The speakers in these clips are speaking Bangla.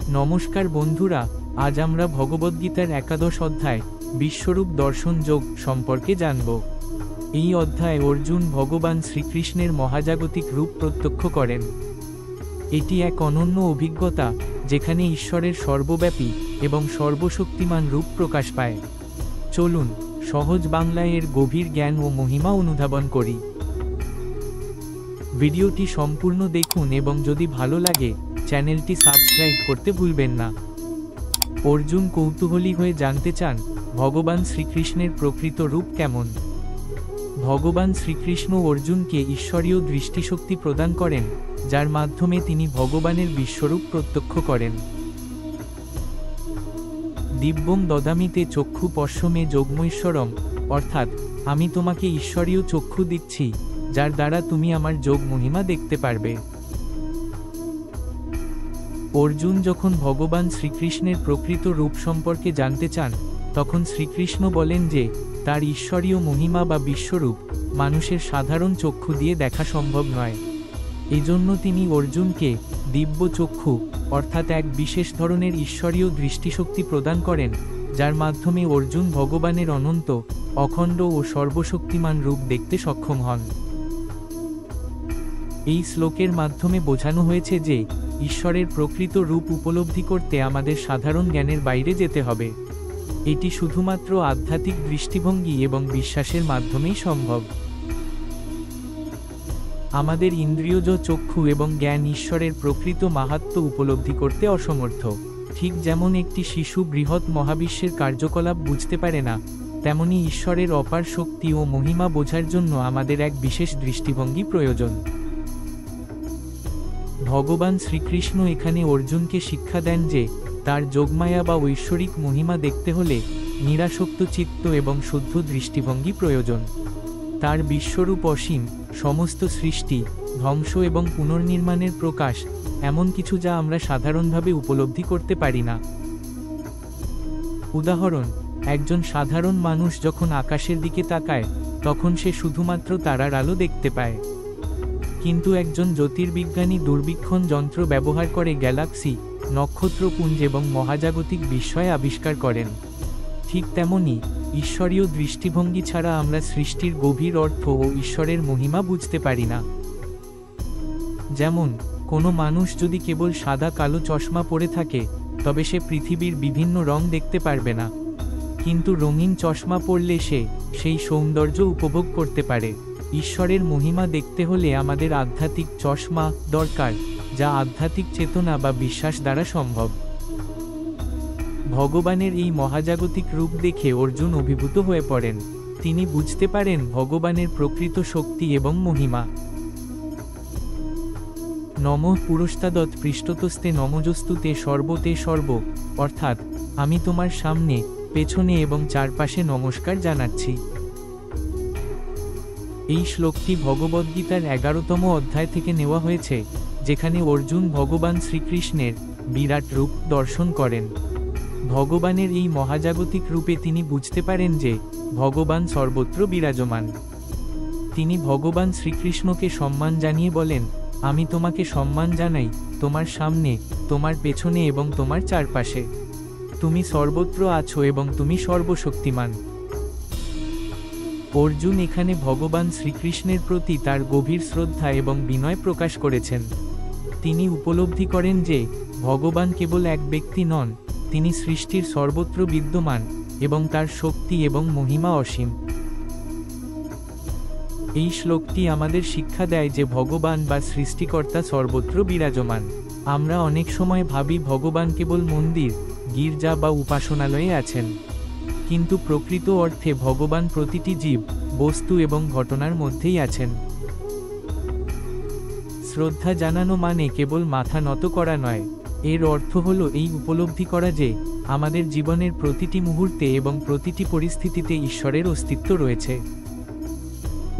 নমস্কার বন্ধুরা, আজ আমরা ভগবদ্গীতার একাদশ অধ্যায় বিশ্বরূপ দর্শন যোগ সম্পর্কে জানব। এই অধ্যায়ে অর্জুন ভগবান শ্রীকৃষ্ণের মহাজাগতিক রূপ প্রত্যক্ষ করেন। এটি এক অনন্য অভিজ্ঞতা যেখানে ঈশ্বরের সর্বব্যাপী এবং সর্বশক্তিমান রূপ প্রকাশ পায়। চলুন সহজ বাংলায় এর গভীর জ্ঞান ও মহিমা অনুধাবন করি। ভিডিওটি সম্পূর্ণ দেখুন এবং যদি ভালো লাগে চ্যানেলটি সাবস্ক্রাইব করতে ভুলবেন না। অর্জুন কৌতূহলী হয়ে জানতে চান ভগবান শ্রীকৃষ্ণের প্রকৃত রূপ কেমন। ভগবান শ্রীকৃষ্ণ অর্জুনকে ঈশ্বরীয় দৃষ্টিশক্তি প্রদান করেন, যার মাধ্যমে তিনি ভগবানের বিশ্বরূপ প্রত্যক্ষ করেন। দিব্যং দদামিতে চক্ষু পশ্যমে যোগমৈশ্বরম, অর্থাৎ আমি তোমাকে ঈশ্বরীয় চক্ষু দিচ্ছি, যার দ্বারা তুমি আমার যোগ মহিমা দেখতে পারবে। অর্জুন যখন ভগবান শ্রীকৃষ্ণের প্রকৃত রূপ সম্পর্কে জানতে চান, তখন শ্রীকৃষ্ণ বলেন যে তার ঈশ্বরীয় মহিমা বা বিশ্বরূপ মানুষের সাধারণ চক্ষু দিয়ে দেখা সম্ভব নয়। এজন্য তিনি অর্জুনকে দিব্য চক্ষু অর্থাৎ এক বিশেষ ধরনের ঈশ্বরীয় দৃষ্টিশক্তি প্রদান করেন, যার মাধ্যমে অর্জুন ভগবানের অনন্ত, অখণ্ড ও সর্বশক্তিমান রূপ দেখতে সক্ষম হন। এই শ্লোকের মাধ্যমে বোঝানো হয়েছে যে ঈশ্বরের প্রকৃত রূপ উপলব্ধি করতে আমাদের সাধারণ জ্ঞানের বাইরে যেতে হবে। এটি শুধুমাত্র আধ্যাত্মিক দৃষ্টিভঙ্গি এবং বিশ্বাসের মাধ্যমেই সম্ভব। আমাদের ইন্দ্রিয়জ চক্ষু এবং জ্ঞান ঈশ্বরের প্রকৃত মাহাত্ম্য উপলব্ধি করতে অসমর্থ। ঠিক যেমন একটি শিশু বৃহৎ মহাবিশ্বের কার্যকলাপ বুঝতে পারে না, তেমনি ঈশ্বরের অপার শক্তি ও মহিমা বোঝার জন্য আমাদের এক বিশেষ দৃষ্টিভঙ্গি প্রয়োজন। ভগবান শ্রীকৃষ্ণ এখানে অর্জুনকে শিক্ষা দেন যে তার যোগমায়া বা ঐশ্বরিক মহিমা দেখতে হলে নিরাসক্ত চিত্ত এবং শুদ্ধ দৃষ্টিভঙ্গি প্রয়োজন। তার বিশ্বরূপ অসীম, সমস্ত সৃষ্টি, ধ্বংস এবং পুনর্নির্মাণের প্রকাশ, এমন কিছু যা আমরা সাধারণভাবে উপলব্ধি করতে পারি না। উদাহরণ, একজন সাধারণ মানুষ যখন আকাশের দিকে তাকায় তখন সে শুধুমাত্র তারার আলো দেখতে পায়, কিন্তু একজন জ্যোতির্বিজ্ঞানী দূরবীক্ষণ যন্ত্র ব্যবহার করে গ্যালাক্সি, নক্ষত্রপুঞ্জ এবং মহাজাগতিক বিস্ময় আবিষ্কার করেন। ঠিক তেমনি ঈশ্বরীয় দৃষ্টিভঙ্গি ছাড়া আমরা সৃষ্টির গভীর অর্থ ও ঈশ্বরের মহিমা বুঝতে পারি না। যেমন কোনো মানুষ যদি কেবল সাদা কালো চশমা পরে থাকে, তবে সে পৃথিবীর বিভিন্ন রং দেখতে পারবে না, কিন্তু রঙিন চশমা পরলে সে সেই সৌন্দর্য উপভোগ করতে পারে। ঈশ্বরের মহিমা দেখতে হলে আমাদের আধ্যাত্মিক চশমা দরকার, যা আধ্যাত্মিক চেতনা বা বিশ্বাস দ্বারা সম্ভব। ভগবানের এই মহাজাগতিক রূপ দেখে অর্জুন অভিভূত হয়ে পড়েন। তিনি বুঝতে পারেন ভগবানের প্রকৃত শক্তি এবং মহিমা। নমঃ পুরস্তাদৎ পৃষ্ঠতস্তে নমোজস্তুতে সর্বতে সর্ব, অর্থাৎ আমি তোমার সামনে, পেছনে এবং চারপাশে নমস্কার জানাচ্ছি। এই শ্লোকটি ভগবদ্গীতার 11তম অধ্যায় থেকে নেওয়া হয়েছে, যেখানে অর্জুন ভগবান শ্রীকৃষ্ণের বিরাট রূপ দর্শন করেন। ভগবানের এই মহাজাগতিক রূপে তিনি বুঝতে পারেন যে ভগবান সর্বত্র বিরাজমান। তিনি ভগবান শ্রীকৃষ্ণকে সম্মান জানিয়ে বলেন, আমি তোমাকে সম্মান জানাই, তোমার সামনে, তোমার পেছনে এবং তোমার চারপাশে। তুমি সর্বত্র আছো এবং তুমি সর্বশক্তিমান। অর্জুন এখানে ভগবান শ্রীকৃষ্ণের প্রতি তার গভীর শ্রদ্ধা এবং বিনয় প্রকাশ করেছেন। তিনি উপলব্ধি করেন যে ভগবান কেবল এক ব্যক্তি নন, তিনি সৃষ্টির সর্বত্র বিদ্যমান এবং তার শক্তি এবং মহিমা অসীম। এই শ্লোকটি আমাদের শিক্ষা দেয় যে ভগবান বা সৃষ্টিকর্তা সর্বত্র বিরাজমান। আমরা অনেক সময় ভাবি ভগবান কেবল মন্দির, গির্জা বা উপাসনালয়ে আছেন, কিন্তু প্রকৃত অর্থে ভগবান প্রতিটি জীব, বস্তু এবং ঘটনার মধ্যেই আছেন। শ্রদ্ধা জানানো মানে কেবল মাথা নত করা নয়, এর অর্থ হলো এই উপলব্ধি করা যে আমাদের জীবনের প্রতিটি মুহূর্তে এবং প্রতিটি পরিস্থিতিতে ঈশ্বরের অস্তিত্ব রয়েছে।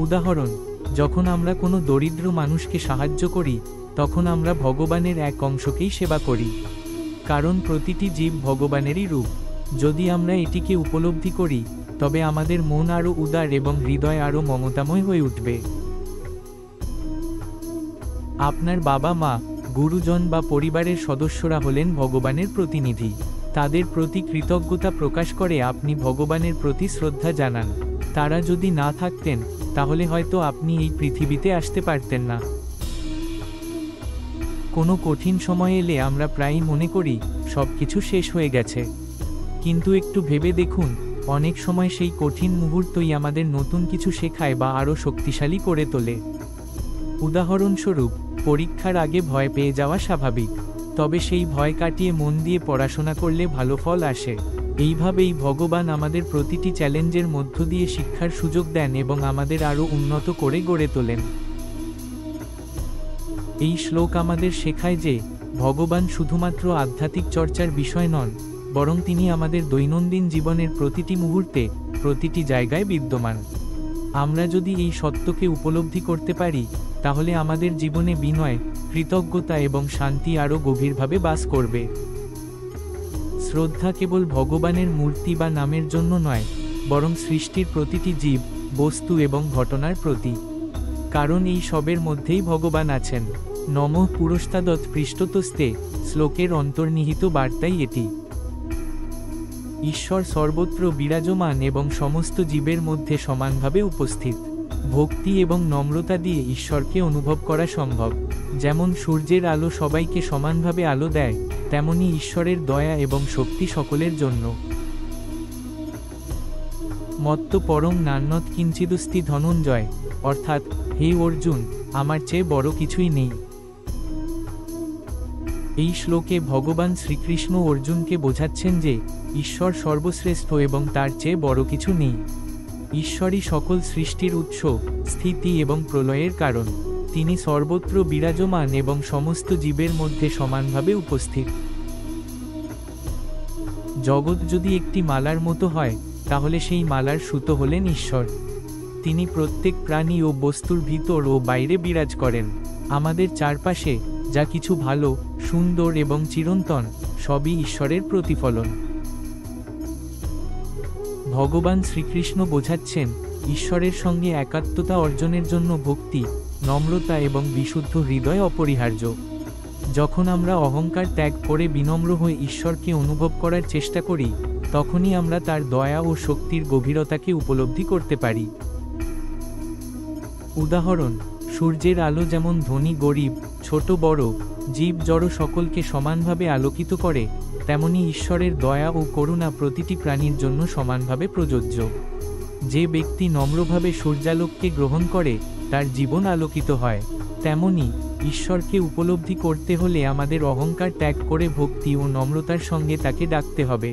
উদাহরণ, যখন আমরা কোনো দরিদ্র মানুষকে সাহায্য করি, তখন আমরা ভগবানের এক অংশকেই সেবা করি, কারণ প্রতিটি জীব ভগবানেরই রূপ। যদি আমরা এটিকে উপলব্ধি করি, তবে আমাদের মন আরও উদার এবং হৃদয় আরও মমতাময় হয়ে উঠবে। আপনার বাবা মা, গুরুজন বা পরিবারের সদস্যরা হলেন ভগবানের প্রতিনিধি। তাদের প্রতি কৃতজ্ঞতা প্রকাশ করে আপনি ভগবানের প্রতি শ্রদ্ধা জানান। তারা যদি না থাকতেন তাহলে হয়তো আপনি এই পৃথিবীতে আসতে পারতেন না। কোনো কঠিন সময় এলে আমরা প্রায়ই মনে করি সবকিছু শেষ হয়ে গেছে, কিন্তু একটু ভেবে দেখুন, অনেক সময় সেই কঠিন মুহূর্তই আমাদের নতুন কিছু শেখায় বা আরও শক্তিশালী করে তোলে। উদাহরণস্বরূপ, পরীক্ষার আগে ভয় পেয়ে যাওয়া স্বাভাবিক, তবে সেই ভয় কাটিয়ে মন দিয়ে পড়াশোনা করলে ভালো ফল আসে। এইভাবেই ভগবান আমাদের প্রতিটি চ্যালেঞ্জের মধ্য দিয়ে শিক্ষার সুযোগ দেন এবং আমাদের আরও উন্নত করে গড়ে তোলেন। এই শ্লোক আমাদের শেখায় যে ভগবান শুধুমাত্র আধ্যাত্মিক চর্চার বিষয় নন, বরং তিনি আমাদের দৈনন্দিন জীবনের প্রতিটি মুহূর্তে, প্রতিটি জায়গায় বিদ্যমান। আমরা যদি এই সত্যকে উপলব্ধি করতে পারি, তাহলে আমাদের জীবনে বিনয়, কৃতজ্ঞতা এবং শান্তি আরও গভীরভাবে বাস করবে। শ্রদ্ধা কেবল ভগবানের মূর্তি বা নামের জন্য নয়, বরং সৃষ্টির প্রতিটি জীব, বস্তু এবং ঘটনার প্রতি, কারণ এই সবের মধ্যেই ভগবান আছেন। নমঃ পুরস্তাদৎ পৃষ্ঠতস্তে শ্লোকের অন্তর্নিহিত বার্তাই এটি। ঈশ্বর সর্বত্র বিরাজমান এবং সমস্ত জীবের মধ্যে সমানভাবে উপস্থিত। ভক্তি এবং নম্রতা দিয়ে ঈশ্বরকে অনুভব করা সম্ভব। যেমন সূর্যের আলো সবাইকে সমানভাবে আলো দেয়, তেমনি ঈশ্বরের দয়া এবং শক্তি সকলের জন্য। মত্ত পরং নান্যৎ কিঞ্চিদস্তি ধনঞ্জয়, অর্থাৎ হে অর্জুন, আমার চেয়ে বড় কিছুই নেই। এই শ্লোকে ভগবান শ্রীকৃষ্ণ অর্জুনকে বোঝাচ্ছেন যে ঈশ্বর সর্বশ্রেষ্ঠ এবং তার চেয়ে বড় কিছু নেই। ঈশ্বরই সকল সৃষ্টির উৎস, স্থিতি এবং প্রলয়ের কারণ। তিনি সর্বত্র বিরাজমান এবং সমস্ত জীবের মধ্যে সমানভাবে উপস্থিত। জগৎ যদি একটি মালার মতো হয়, তাহলে সেই মালার সুতো হলেন ঈশ্বর। তিনি প্রত্যেক প্রাণী ও বস্তুর ভিতর ও বাইরে বিরাজ করেন। আমাদের চারপাশে যা কিছু ভালো, সুন্দর এবং চিরন্তন, সবই ঈশ্বরের প্রতিফলন। ভগবান শ্রীকৃষ্ণ বোঝাচ্ছেন, ঈশ্বরের সঙ্গে একাত্মতা অর্জনের জন্য ভক্তি, নম্রতা এবং বিশুদ্ধ হৃদয় অপরিহার্য। যখন আমরা অহংকার ত্যাগ করে বিনম্র হয়ে ঈশ্বরকে অনুভব করার চেষ্টা করি, তখনই আমরা তার দয়া ও শক্তির গভীরতাকে উপলব্ধি করতে পারি। উদাহরণ, সূর্যের আলো যেমন ধনী গরিব, ছোট বড়, জীব জড় সকলকে সমানভাবে আলোকিত করে, তেমনি ঈশ্বরের দয়া ও করুণা প্রতিটি প্রাণীর জন্য সমানভাবে প্রযোজ্য। যে ব্যক্তি নম্রভাবে সূর্যালোককে গ্রহণ করে, তার জীবন আলোকিত হয়। তেমনি ঈশ্বরকে উপলব্ধি করতে হলে আমাদের অহংকার ত্যাগ করে ভক্তি ও নম্রতার সঙ্গে তাকে ডাকতে হবে।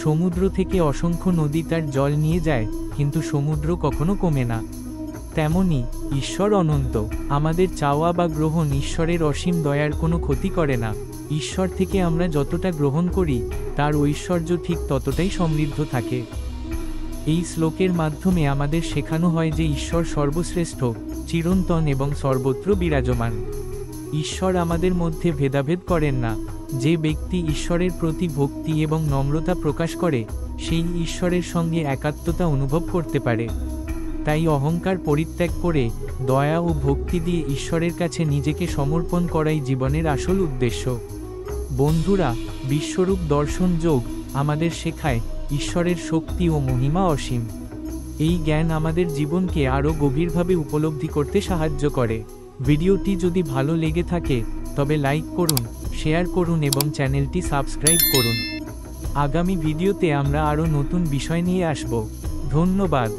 সমুদ্র থেকে অসংখ্য নদী তার জল নিয়ে যায়, কিন্তু সমুদ্র কখনো কমে না। তেমনি ঈশ্বর অনন্ত। আমাদের চাওয়া বা গ্রহণ ঈশ্বরের অসীম দয়ার কোনো ক্ষতি করে না। ঈশ্বর থেকে আমরা যতটা গ্রহণ করি, তার ঐশ্বর্য ঠিক ততটাই সমৃদ্ধ থাকে। এই শ্লোকের মাধ্যমে আমাদের শেখানো হয় যে ঈশ্বর সর্বশ্রেষ্ঠ, চিরন্তন এবং সর্বত্র বিরাজমান। ঈশ্বর আমাদের মধ্যে ভেদাভেদ করেন না। যে ব্যক্তি ঈশ্বরের প্রতি ভক্তি এবং নম্রতা প্রকাশ করে, সেই ঈশ্বরের সঙ্গে একাত্মতা অনুভব করতে পারে। তাই অহংকার পরিত্যাগ করে দয়া ও ভক্তি দিয়ে ঈশ্বরের কাছে নিজেকে সমর্পণ করাই জীবনের আসল উদ্দেশ্য। বন্ধুরা, বিশ্বরূপ দর্শন যোগ আমাদের শেখায় ঈশ্বরের শক্তি ও মহিমা অসীম। এই জ্ঞান আমাদের জীবনকে আরও গভীরভাবে উপলব্ধি করতে সাহায্য করে। ভিডিওটি যদি ভালো লেগে থাকে, তবে লাইক করুন, শেয়ার করুন এবং চ্যানেলটি সাবস্ক্রাইব করুন। আগামী ভিডিওতে আমরা আরও নতুন বিষয় নিয়ে আসব। ধন্যবাদ।